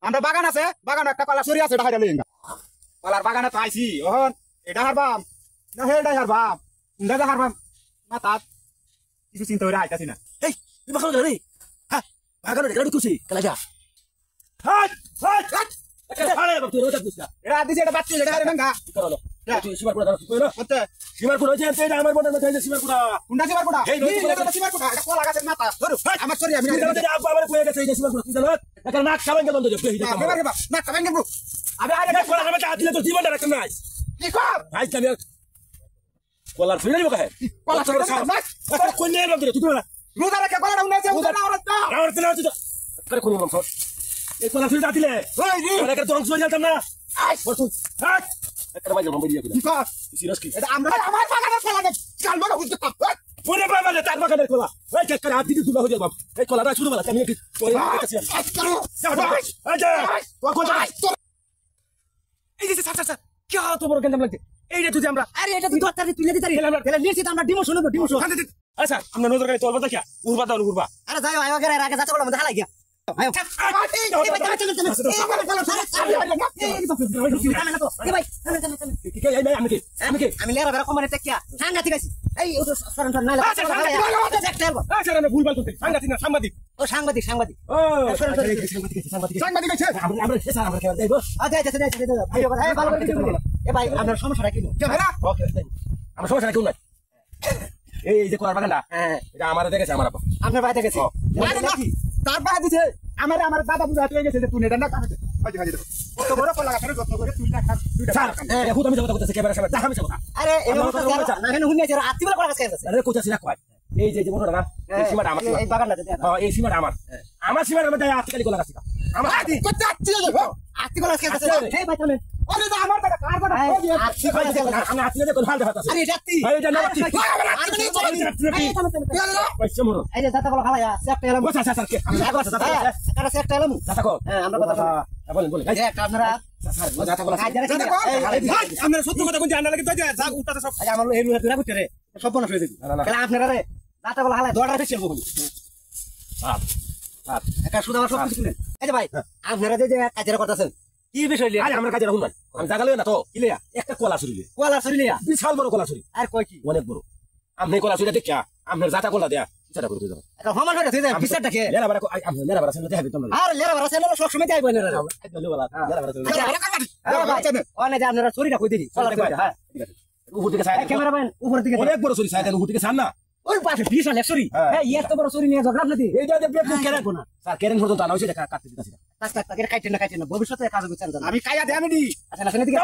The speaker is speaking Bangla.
আমরা বাগান আছে বাগান একটা কলা সরি আছে ঢাকা লইঙ্গা কলার বাগানে তো আইছি ওহন এটা হারবাম না হেডাই হারবাম না হারবাম না তা কিছু চিন্তা করে আইতাছি না এই তুই বাগান রে হ্যাঁ বাগান রে গাড়ি তুই কেলা যা হাট হাট হাট একটা ফাড়ে বাপ তুই রোজা বুঝলা এটা দিছে এটা বাচ্চা এটা হারে ভাঙা কি করলো তুই সিমার কোড়া দাও কই না কোতে সিমার কোড়া হইছে এটা আমার মনের মধ্যে হইছে সিমার কোড়া কুন্ডা সিমার কোড়া এই নই এটা সিমার কোড়া এটা কলা গাছের মাথা ধরো আমার সরি আমি তুই জানো আব্বা আমার কই গেছে এই সিমার কোড়া তুই জানো একটা নাক খাবেন কেন তো এই দেখো এবার এবার না কাবেন কেন আবে আরে কোড়া আমাকে হাত দিলে তো জীবনটা রাখতে নাই কি কর ভাই আমি কলার ফিরে নিব কাহে কলা তোর সাথে কোন নিয়ে বাপ তুই না রোজা রেখে কলা উনে আছে উনা ওরা না আর তুই না তুই করে কোন নাম এই কলা ফিরে দিলে ওই রে আরে একটা ধ্বংস হয়ে যেতাম না বল তুই হাট একটা বাইরে বম্বে দিয়ে কি কর সিরিয়াস কি এটা আমরা আমার বাগানের কলা গাছ চালবো না বুঝতে পারছ ওরে বাবা রে তার বাগানের কলা এই কে করে হাত দিতে তুলা হয়ে যাবে এই কলাটা শুরু বলা আমি কি তোর কাছে আচ্ছা ও কোথা এই যে স্যার কি তো বড় গন্ধ লাগছে এই যে তুই আমরা আরে এটা তুই দত্তারে তুলে দিতারি তাহলে নিশ্চিত আমরা ডিমোশন হবো ডিমোশন আচ্ছা আমরা নজর করে চলবো দেখা উড়বা দাও উড়বা আরে যাও আয় আগে আগে যাতে বলা মধ্যে হালাই গিয়া আয় আমি লেরা বেরা কমানে তেকিয়া সাংঘাতিক আছি এই ও সরন সরন নাইলা ভুল ভাল করতে সাংঘাতিক না সাংবাদিক ও সাংবাদিক সাংবাদিক ও সাংবাদিক আছে আমরা শেষ আমরা খেলা দেব আচ্ছা আচ্ছা আচ্ছা ভাই ভাই ভালো করে দিবেন এ ভাই আপনার সমস্যাটা কি ক্যামেরা ওকে আমরা সমস্যা কেউ নাই এই যে কোলার বাগানটা হ্যাঁ এটা আমার দেখেছে আমার আপা আপনার বাড়িতে গেছে তার বাদ দিছে আমার দাদা বুঝা হয়ে গেছে যে তুই এটা না কাটে হাজি কত বড় কলা গাছের যত্ন করে তুইটা খা স্যার এখন আমি কথা বলতেছি ক্যামেরা সামনে দেখা আমি কথা আরে এই কথা না কেন হুনিয়া যারা আত্মীয় বলা কাছে আছে আরে কোথাছি না কয় এই যে মোটরটা না এই সীমাটা আমার এই বাগানটাতে দেন হ্যাঁ এই সীমাটা আমার সীমার মধ্যে আজকাল কোলা গাছ আমার কত আত্মীয় দেখো আত্মীয় বলা কাছে আছে এই ভাই থামেন আরে না আমার টাকা কার টাকা আমি আজকাল কোন হাল দেখাতাছি আরে যাত্তি এটা না পয়সা মরো এই যে দাতা বলা খালায়া সেটটা এলাম বসা স্যার কে আমি আগো আছে দাদা এটা সেটটা এলাম দাদা কো হ্যাঁ আমরা কথা বলেন বলেন এই একটা আপনারা স্যার দাদা বলা কাজ জানেন আমরা সত্য কথা কোন জানা লাগে তো যা উঠাতে সব আমার এই রুহে তুই রাখতে রে সব বনা ফেলে দিবি তাহলে আপনারা রে দাতা বলা খালায়া দড়া ফেসে বলি একটা সুদা সব কিছু নেন এই যে ভাই আপনারা যে কাজের কথা আছেন কি বিষয় লিয়া আরে আমার কাজে রাখুন আমি জায়গা লই না তো কি লিয়া একটা কলা ছুরি কোয়ালা সরি লিয়া বিশাল বড় কলা ছুরি আর কয় কি অনেক বড় আপনি কলা ছুরি দেখা আপনার জাতা কলা দেয়া বিচারটা করে দিও এটা হমান হয়ে গেছে বিচারটা কে লেরা বারা আপনি লেরা বারা সামনে দেখা দিতাম না আর লেরা বারা সেলে সব সময় যাইব না লেরা অনে যে আপনারা চুরিটা কই দিই হ্যাঁ উপর দিকে সাইড ক্যামেরাম্যান উপর দিকে অনেক বড় ছুরি সাইড উপর দিকে সান না ওই পাশে বিশাল সরি হ্যাঁ এত বড় চুরি নিয়ে ঝগড়া আপনাদের এই যে বেক কেন কোনা স্যার কেন পর্যন্ত আনা হইছে দেখা কাটতে দিতাছি টাক টাক টাক এটা কাইতে না ভবিষ্যতে কাজ করতে আমি কায়া দেয় আমি আচ্ছা না দিকে